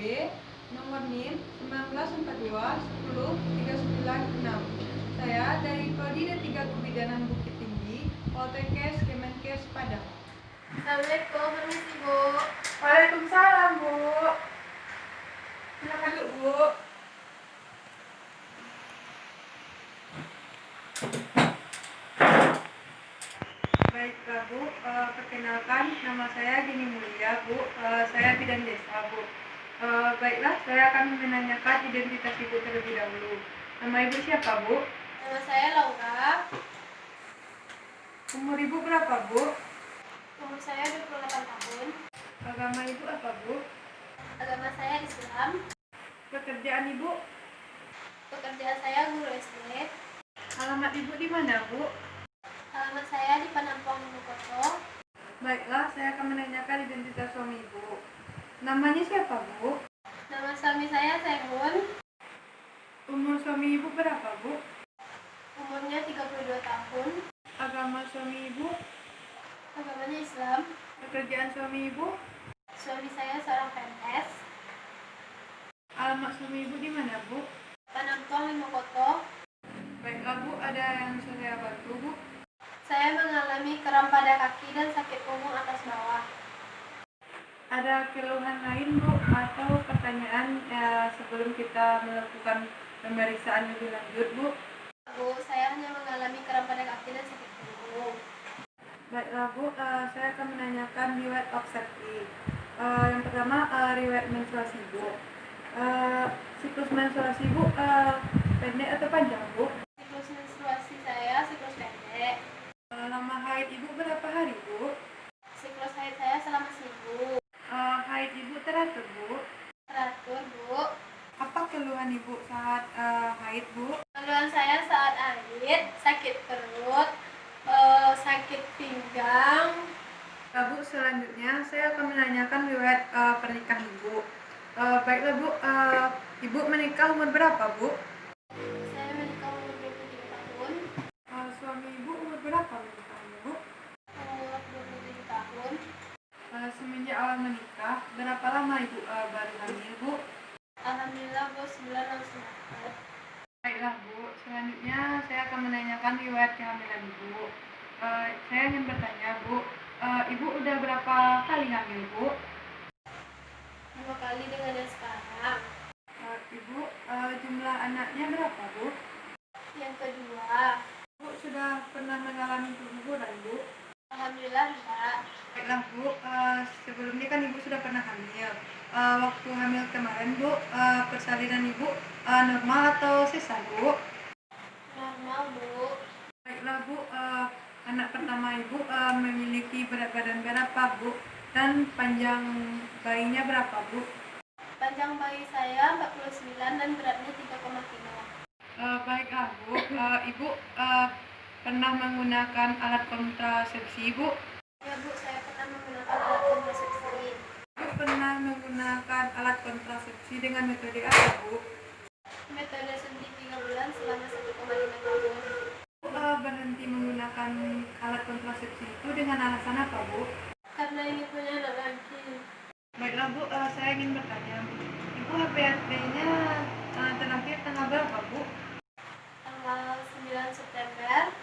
nomor NIM 1942 10 396. Saya dari Prodi D3 Kebidanan Bukit Tinggi, Poltekkes Kemenkes Padang. Assalamualaikum, permisi Bu. Waalaikumsalam Bu. Silakan duduk Bu. Baiklah Bu, perkenalkan nama saya Dini Mulia Bu. Saya bidan desa Bu. Baiklah, saya akan menanyakan identitas Ibu terlebih dahulu. Nama Ibu siapa Bu? Nama saya Laura. Umur Ibu berapa Bu? Umur saya 28 tahun. Agama Ibu apa Bu? Agama saya Islam. Pekerjaan Ibu? Pekerjaan saya guru SD. Alamat Ibu di mana Bu? Alamat saya di Panampong Mojokerto. Baiklah, saya akan menanyakan identitas suami Ibu. Namanya siapa Bu? Nama suami saya Sehun. Umur suami Ibu berapa Bu? Umurnya 32 tahun. Agama suami Ibu? Agamanya Islam. Pekerjaan suami Ibu? Suami saya seorang PNS. Alamat suami Ibu di mana Bu? Panampong Mojokerto. Baiklah Bu, ada yang bisa saya bantu Bu? Saya mengalami kram pada kaki dan sakit punggung atas bawah. Ada keluhan lain Bu atau pertanyaan sebelum kita melakukan pemeriksaan lebih lanjut Bu? Bu, saya hanya mengalami kram pada kaki dan sakit punggung. Baiklah Bu, saya akan menanyakan riwayat obstetrik. Yang pertama, riwayat menstruasi Bu. Siklus menstruasi Bu pendek atau panjang Bu? Siklus menstruasi saya siklus pendek. Lama haid Ibu berapa hari Bu? Siklus haid saya selama seminggu. Haid Ibu teratur Bu? Teratur Bu. Apa keluhan Ibu saat haid Bu? Keluhan saya saat haid, sakit perut, sakit pinggang. Bu, selanjutnya saya akan menanyakan riwayat pernikahan Ibu. Baiklah Bu, Ibu menikah umur berapa Bu? Saya menikah umur 23 tahun. Suami Ibu umur berapa menikahnya Bu? Umur 27 tahun. Semenjak awal menikah, berapa lama Ibu baru hamil Bu? Alhamdulillah Bu, 9 langsung dapat. Baiklah Bu, selanjutnya saya akan menanyakan riwayat kehamilan Ibu. Saya ingin bertanya Bu, Ibu udah berapa kali hamil Bu? 2 kali dengan yang sekarang. Ibu, jumlah anaknya berapa Bu? Yang kedua, Bu sudah pernah mengalami keguguran Bu? alhamdulillah enggak. Baiklah Bu, sebelumnya kan Ibu sudah pernah hamil. Waktu hamil kemarin Bu, persalinan Ibu normal atau sesar Bu? Normal Bu. Baiklah Bu, anak pertama Ibu memiliki berat badan berapa Bu? Dan panjang bayinya berapa Bu? Panjang bayi saya 49 dan beratnya 3,3 kilo. Baiklah Bu, Ibu pernah menggunakan alat kontrasepsi Bu? Ya Bu, saya pernah menggunakan alat kontrasepsi. Ibu pernah menggunakan alat kontrasepsi dengan metode apa Bu? Metode suntik 3 bulan selama 1,5 tahun. Bu berhenti menggunakan alat kontrasepsi itu dengan alasan apa Bu? Karena ingin punya anak lagi. Baiklah Bu, saya ingin bertanya Ibu HPSD-nya terakhir tanggal berapa Bu? Tanggal 9 September.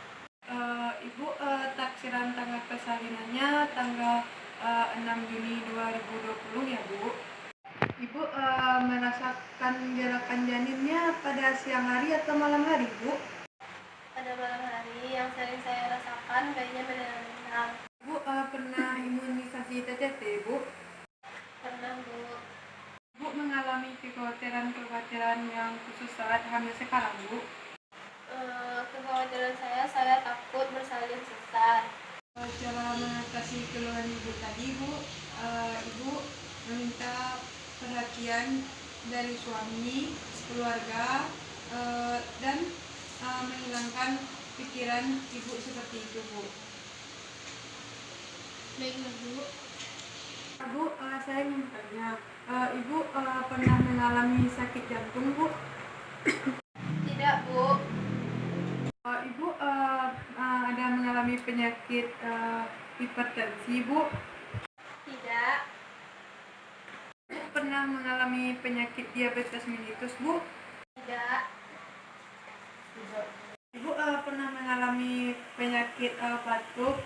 Ibu taksiran tanggal persalinannya tanggal 6 Juni 2020 ya Bu? Ibu merasakan gerakan janinnya pada siang hari atau malam hari Bu? Pada malam hari yang sering saya rasakan bayinya benar-benar. Ibu pernah imunisasi TTT Bu? Pernah Bu. Ibu mengalami kekhawatiran yang khusus saat hamil sekarang Bu? Kekhawatiran saya takut bersalin sesar. Cara mengatasi keluhan Ibu tadi Bu, Ibu meminta perhatian dari suami, keluarga, dan menghilangkan pikiran Ibu seperti itu Bu. Baiklah Bu. Bu, saya ingin bertanya, Ibu pernah mengalami sakit jantung Bu? Tidak Bu. Ibu ada mengalami penyakit hipertensi Bu? Tidak. Ibu pernah pernah mengalami penyakit diabetes mellitus, Bu? Tidak. Ibu pernah mengalami penyakit batuk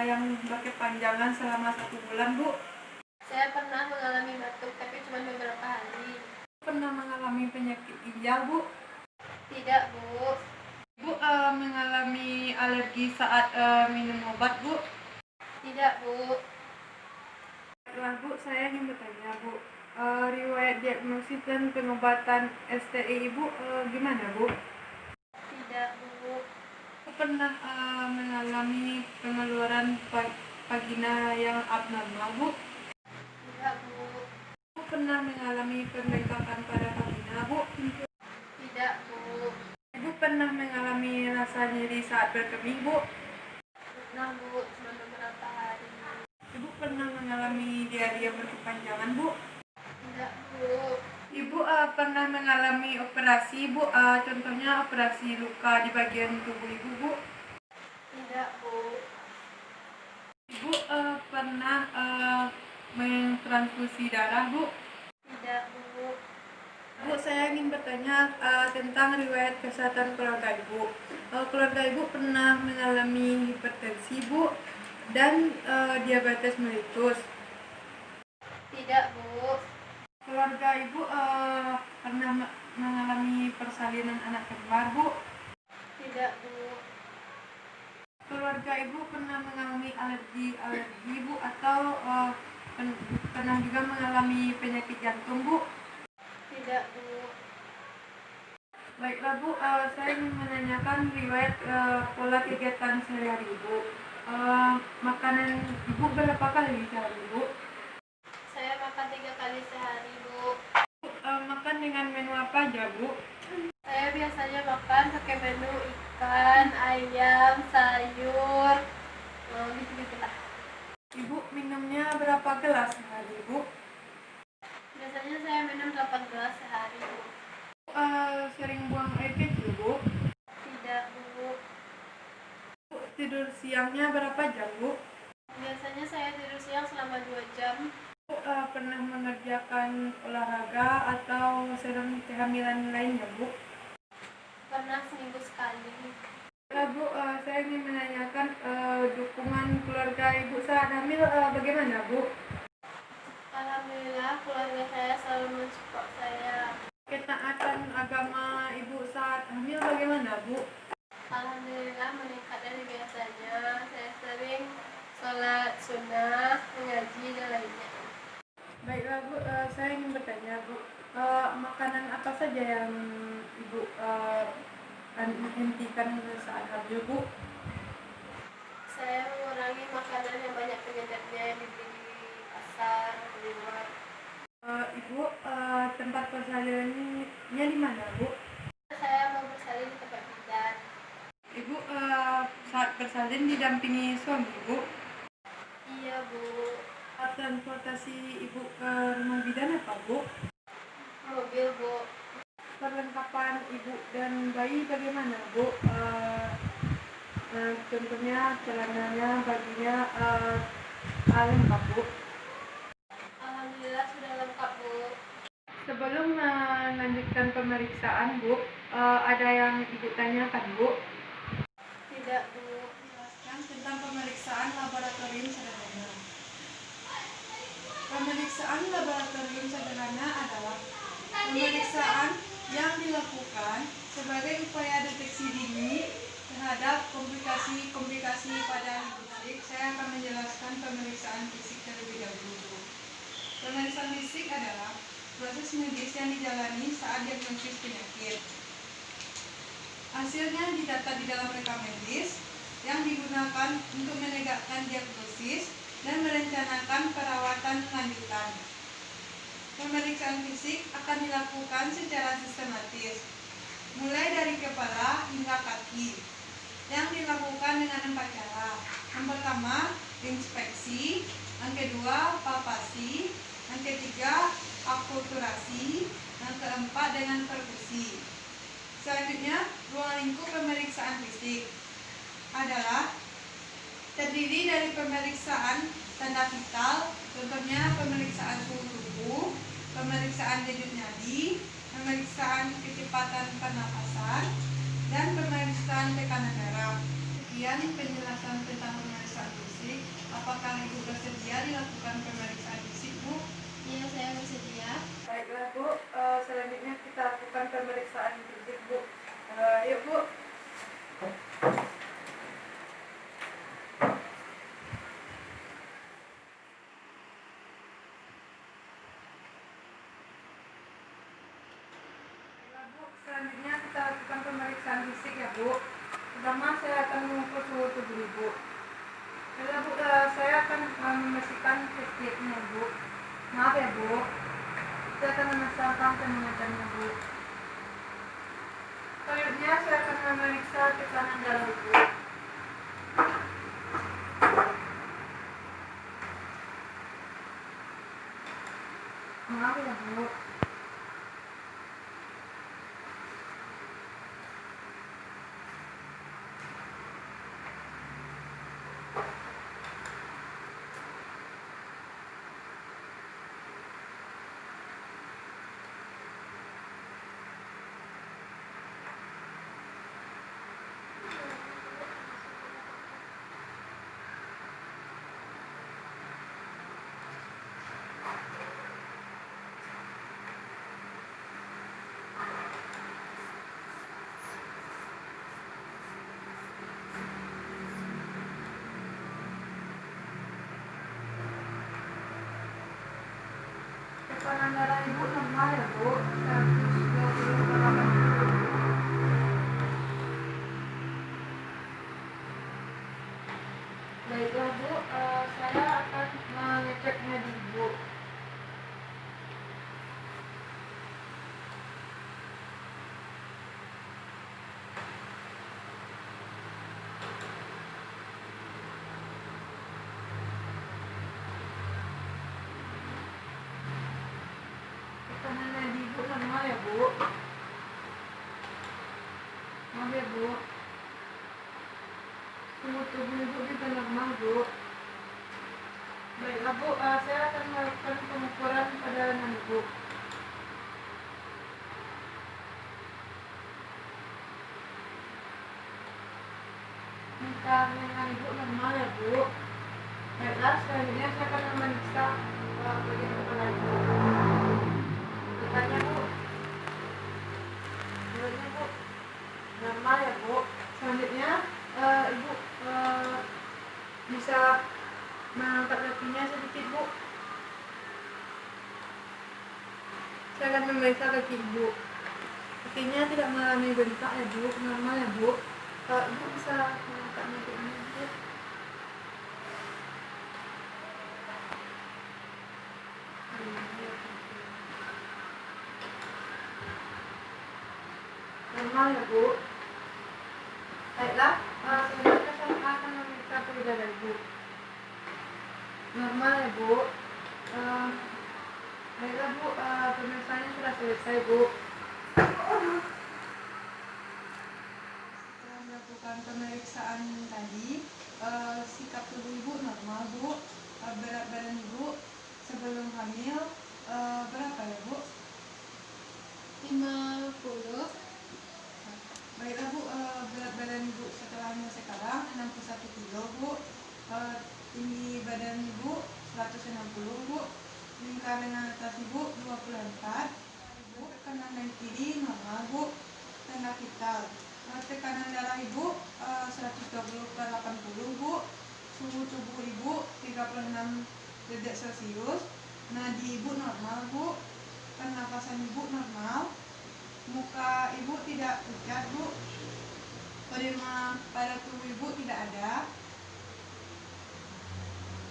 yang berkepanjangan selama 1 bulan, Bu? Saya pernah mengalami batuk, tapi cuma beberapa hari. Pernah mengalami penyakit ginjal, Bu? Tidak, Bu. Ibu mengalami alergi saat minum obat, Bu? Tidak, Bu. Baiklah, Bu, saya ingin bertanya, Bu. Riwayat diagnosis dan pengobatan STI Ibu gimana, Bu? Tidak, Bu. Pernah mengalami pengeluaran vagina yang abnormal, Bu? Tidak, Bu. Pernah mengalami pembengkakan pada vagina, Bu? Tidak, Bu. Ibu pernah mengalami rasa nyeri saat berkemih, Bu? Pernah, Bu. Cuma beberapa hari. Ibu pernah mengalami diare yang berkepanjangan, Bu? Tidak, Bu. Ibu pernah mengalami operasi, Bu? Contohnya operasi luka di bagian tubuh Ibu, Bu? Tidak, Bu. Ibu pernah mentransfusi darah, Bu? Tidak, Bu. Bu, saya ingin bertanya tentang riwayat kesehatan keluarga Ibu. Keluarga Ibu pernah mengalami hipertensi, Bu, dan diabetes mellitus. Tidak, Bu. Keluarga Ibu pernah mengalami persalinan anak kembar, Bu. Tidak, Bu. Keluarga Ibu pernah mengalami alergi, Bu, atau pernah juga mengalami penyakit jantung, Bu. Tidak, Bu. Baiklah, Bu, saya ingin menanyakan riwayat pola kegiatan sehari-hari Ibu. Makanan Ibu berapa kali sehari, Bu? Saya makan 3 kali sehari, Bu. Makan dengan menu apa aja, Bu? Saya biasanya makan pakai menu ikan, ayam, sayur, gitu-gitulah. Ibu minumnya berapa gelas sehari, Bu? Biasanya saya minum 8 gelas sehari, Bu. Sering buang air kecil, Bu? Tidak, Bu. Bu, tidur siangnya berapa jam, Bu? Biasanya saya tidur siang selama 2 jam. Bu, pernah mengerjakan olahraga atau sedang kehamilan lainnya, Bu? Pernah seminggu sekali. Bu, saya ingin menanyakan dukungan keluarga Ibu saat hamil bagaimana, Bu? Alhamdulillah, keluarga saya selalu mensupport saya. Ketaatan agama Ibu saat hamil bagaimana, Bu? Alhamdulillah meningkat dari biasanya. Saya sering sholat sunnah, mengaji, dan lainnya. Baiklah, Bu, saya ingin bertanya, Bu. Makanan apa saja yang Ibu hentikan saat hamil, Bu? Saya mengurangi makanan yang banyak penyedapnya yang dibeli di pasar, di luar. Ibu tempat persalinannya di mana, Bu? Saya mau bersalin di tempat bidan. Ibu saat bersalin didampingi suami, Bu? Iya, Bu. Transportasi Ibu ke rumah bidan apa, Bu? Mobil, Bu. Perlengkapan Ibu dan bayi bagaimana, Bu? Contohnya celananya, bajunya lengkap, Bu? Alhamdulillah sudah lengkap, Bu. Sebelum melanjutkan pemeriksaan, Bu, ada yang Ibu tanyakan, Bu? Tidak, Bu. Jelaskan tentang pemeriksaan laboratorium sederhana. Pemeriksaan laboratorium sederhana adalah pemeriksaan yang dilakukan sebagai upaya deteksi dini terhadap komplikasi-komplikasi pada fisik. Saya akan menjelaskan pemeriksaan fisik terlebih dahulu. Pemeriksaan fisik adalah proses medis yang dijalani saat diagnosis penyakit. Hasilnya didata di dalam rekam medis yang digunakan untuk menegakkan diagnosis dan merencanakan perawatan lanjutan. Pemeriksaan fisik akan dilakukan secara sistematis, mulai dari kepala hingga kaki, yang dilakukan dengan 4 cara. Yang pertama, inspeksi. Yang kedua, palpasi. Yang ketiga, akulturasi. Yang keempat, dengan perkusi. Selanjutnya, ruang lingkup pemeriksaan fisik adalah terdiri dari pemeriksaan tanda vital, contohnya pemeriksaan suhu tubuh, pemeriksaan denyut nadi, pemeriksaan kecepatan pernapasan, dan pemeriksaan tekanan darah. Sekian penjelasan tentang pemeriksaan fisik. Apakah Ibu bersedia dilakukan pemeriksaan fisik, Bu? Iya, saya bersedia. Baiklah, Bu. Selanjutnya kita lakukan pemeriksaan fisik, Bu. Yuk, Bu. Selanjutnya kita lakukan pemeriksaan fisik ya, Bu. Pertama saya akan mengukur suhu tubuh Ibu. Baiklah, Bu, saya akan membersihkan titiknya, Bu. Maaf ya, Bu. Saya akan memasangkan termometernya, Bu. Selanjutnya saya akan memeriksa tekanan darah Ibu. Maaf ya, Bu. Tekanan darah Ibu normal ya, Bu. 120/80. Baiklah, Bu, saya akan mengecek nadi Ibu. Tekanan nadi Ibu normal ya, Bu. Maaf ya, Bu. Suhu tubuh Ibu juga normal, Bu. Baiklah, Bu, saya akan melakukan pengukuran pada lengan Ibu. Lingkar lengan Ibu normal ya, Bu. Baiklah, selanjutnya saya akan memeriksa bagian kepala Ibu. Bertanya, Bu. Bertanya, Bu. Normal ya, Bu. Selanjutnya Ibu bisa mengangkat kakinya sedikit, Bu. Saya akan memeriksa kaki Ibu. Kakinya tidak mengalami bengkak ya, Bu. Normal ya, Bu. Ibu bisa mengangkatnya kayak ini, Bu. Normal ya, Bu. Baiklah, selanjutnya saya akan memeriksa payudara Ibu. Normal ya, Bu. Baiklah, Bu, pemeriksaannya sudah selesai, Bu. Setelah melakukan pemeriksaan tadi, sikap tubuh Ibu normal, Bu. Berat badan Ibu sebelum hamil berapa ya, Bu? 50. Baiklah, Bu, berat badan Ibu setelah hamil sekarang 61 kilo, Bu. Tinggi badan Ibu 160, Bu. Lingkar lengan atas Ibu 24. Ibu, tekanan dan kiri normal, Bu. Tanda vital. Tekanan darah Ibu 120/80, Bu. Suhu tubuh Ibu 36 derajat Celcius. Nadi Ibu normal, Bu. Pernapasan Ibu normal. Muka Ibu tidak pucat, Bu. Edema pada tubuh Ibu tidak ada.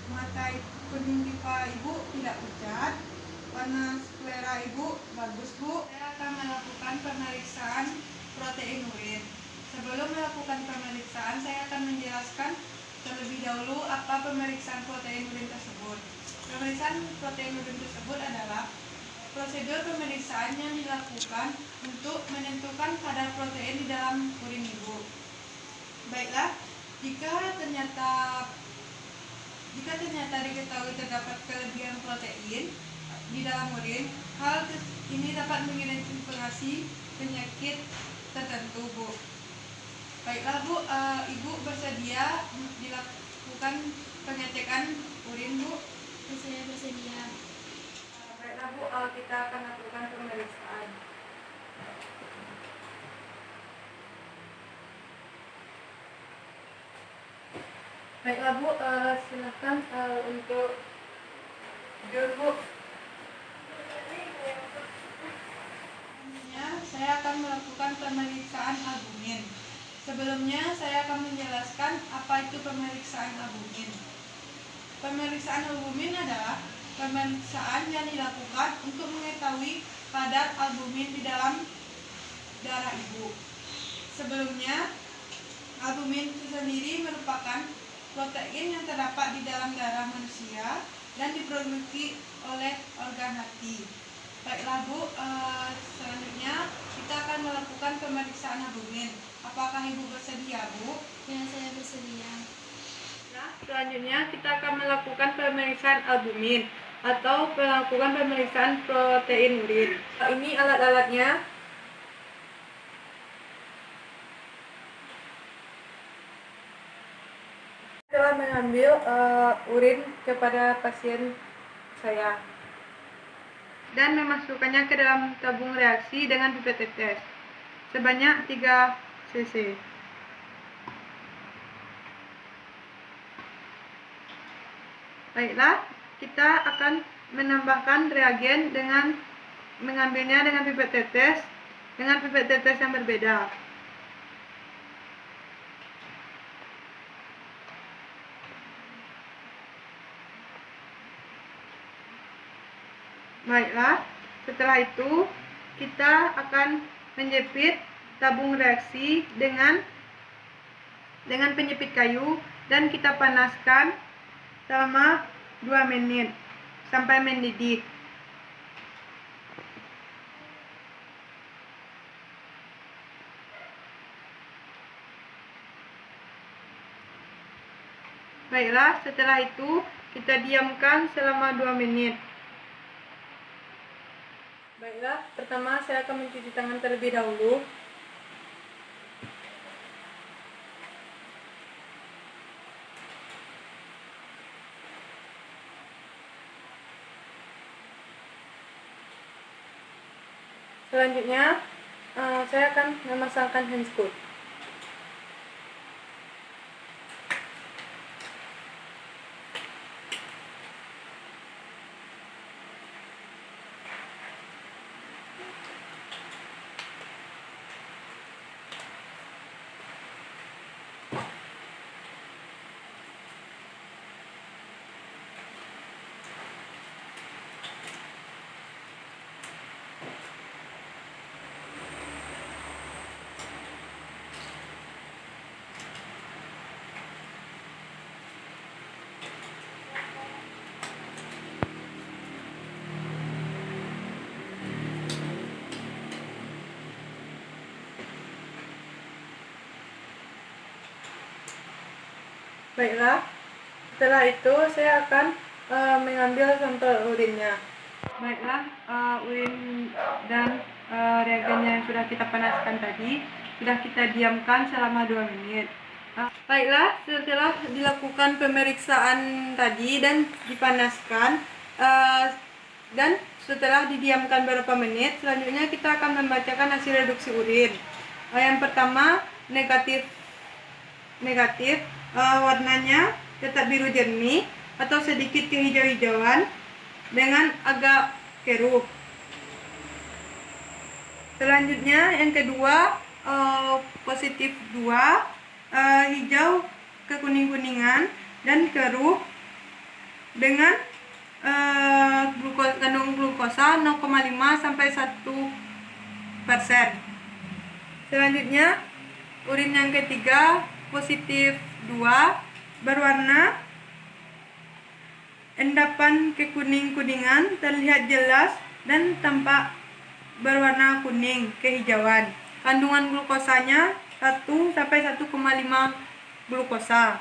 Mata kuning pipa Ibu tidak pucat. Warna selera Ibu bagus, Bu. Saya akan melakukan pemeriksaan protein urin. Sebelum melakukan pemeriksaan, saya akan menjelaskan terlebih dahulu apa pemeriksaan protein urin tersebut. Pemeriksaan protein urin tersebut adalah prosedur pemeriksaan yang dilakukan untuk menentukan kadar protein di dalam urin Ibu. Baiklah, jika ternyata diketahui terdapat kelebihan protein, di dalam urin. Hal ini dapat mengidentifikasi penyakit tertentu, Bu. Baiklah, Bu, Ibu bersedia dilakukan pengecekan urin, Bu? Saya bersedia. Baiklah, Bu, kita akan lakukan pemeriksaan. Baiklah, Bu, silakan untuk jur, Bu. Saya akan melakukan pemeriksaan albumin. Sebelumnya, saya akan menjelaskan apa itu pemeriksaan albumin. Pemeriksaan albumin adalah pemeriksaan yang dilakukan untuk mengetahui kadar albumin di dalam darah ibu. Sebelumnya, albumin itu sendiri merupakan protein yang terdapat di dalam darah manusia dan diproduksi oleh organ hati. Baiklah, Bu, selanjutnya kita akan melakukan pemeriksaan albumin. Apakah Ibu bersedia, Bu? Ya, saya bersedia. Nah, selanjutnya kita akan melakukan pemeriksaan albumin atau melakukan pemeriksaan protein urin. Ini alat-alatnya. Telah mengambil urin kepada pasien saya dan memasukkannya ke dalam tabung reaksi dengan pipet tetes sebanyak 3 cc. Baiklah, kita akan menambahkan reagen dengan mengambilnya dengan pipet tetes yang berbeda. Baiklah, setelah itu kita akan menjepit tabung reaksi dengan penjepit kayu dan kita panaskan selama 2 menit sampai mendidih. Baiklah, setelah itu kita diamkan selama 2 menit. Baiklah, pertama saya akan mencuci tangan terlebih dahulu. Selanjutnya, saya akan memasangkan handscoot. Baiklah, setelah itu saya akan mengambil sampel urinnya. Baiklah, urin dan reagennya yang sudah kita panaskan tadi sudah kita diamkan selama 2 menit. Baiklah, setelah dilakukan pemeriksaan tadi dan dipanaskan dan setelah didiamkan beberapa menit, selanjutnya kita akan membacakan hasil reduksi urin. Yang pertama negatif, warnanya tetap biru jernih atau sedikit kehijau-hijauan dengan agak keruh. Selanjutnya yang kedua positif 2, hijau kekuning-kuningan dan keruh dengan kandungan glukosa 0,5 sampai 1%. Selanjutnya urin yang ketiga positif 2, berwarna endapan kekuning-kuningan, terlihat jelas dan tampak berwarna kuning kehijauan. Kandungan glukosanya 1 sampai 1,5 glukosa.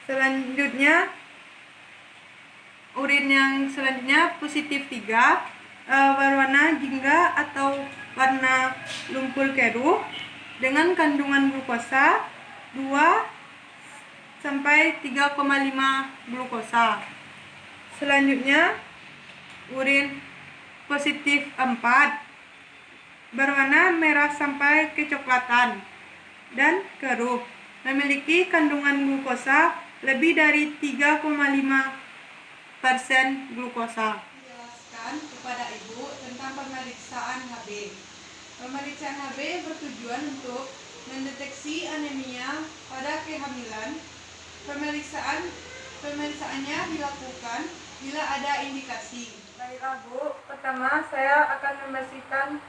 Selanjutnya Urin yang selanjutnya positif 3, berwarna jingga atau warna lumpur keruh dengan kandungan glukosa 2 sampai 3,5 glukosa. Selanjutnya urin positif 4, berwarna merah sampai kecoklatan dan keruh, memiliki kandungan glukosa lebih dari 3,5% glukosa. Jelaskan kepada Ibu tentang pemeriksaan HB. Pemeriksaan HB bertujuan untuk mendeteksi anemia pada kehamilan. Pemeriksaannya dilakukan bila ada indikasi. Baiklah Bu, pertama saya akan membersihkan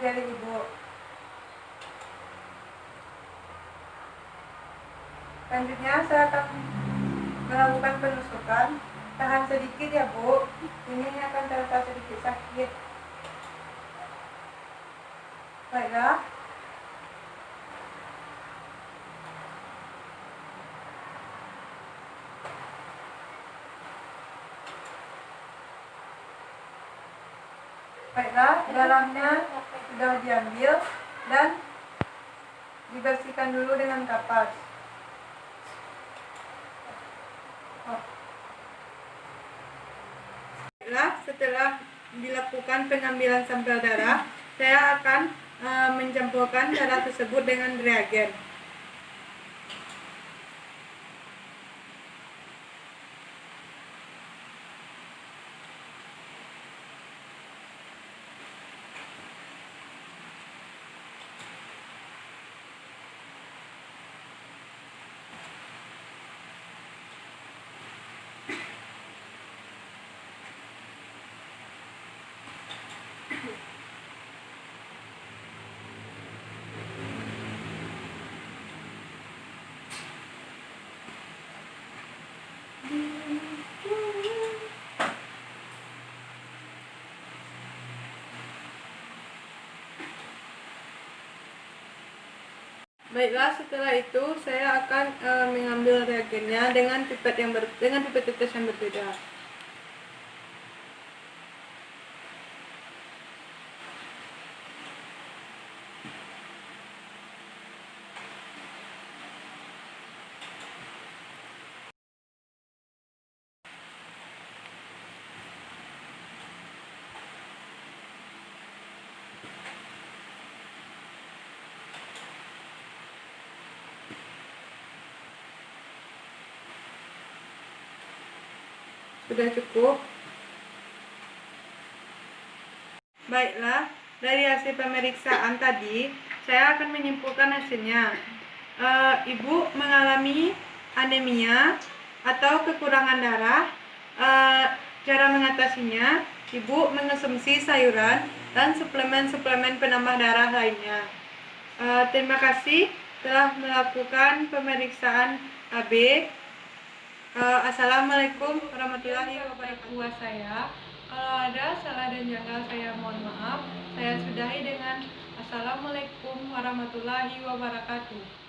jari Ibu. Selanjutnya saya akan melakukan penusukan. Tahan sedikit ya Bu, ini akan terasa sedikit sakit. Baiklah. Baiklah, darahnya sudah diambil dan dibersihkan dulu dengan kapas. Baiklah, setelah dilakukan pengambilan sampel darah, saya akan mencampurkan darah tersebut dengan reagen. Baiklah, setelah itu saya akan mengambil reagennya dengan pipet tetes yang berbeda. Sudah cukup. Baiklah, dari hasil pemeriksaan tadi, saya akan menyimpulkan hasilnya. Ibu mengalami anemia atau kekurangan darah. Cara mengatasinya, Ibu mengonsumsi sayuran dan suplemen-suplemen penambah darah lainnya. Terima kasih telah melakukan pemeriksaan AB. Assalamualaikum warahmatullahi wabarakatuh. Saya, kalau ada salah dan janggal saya mohon maaf. Saya sudahi dengan Assalamualaikum warahmatullahi wabarakatuh.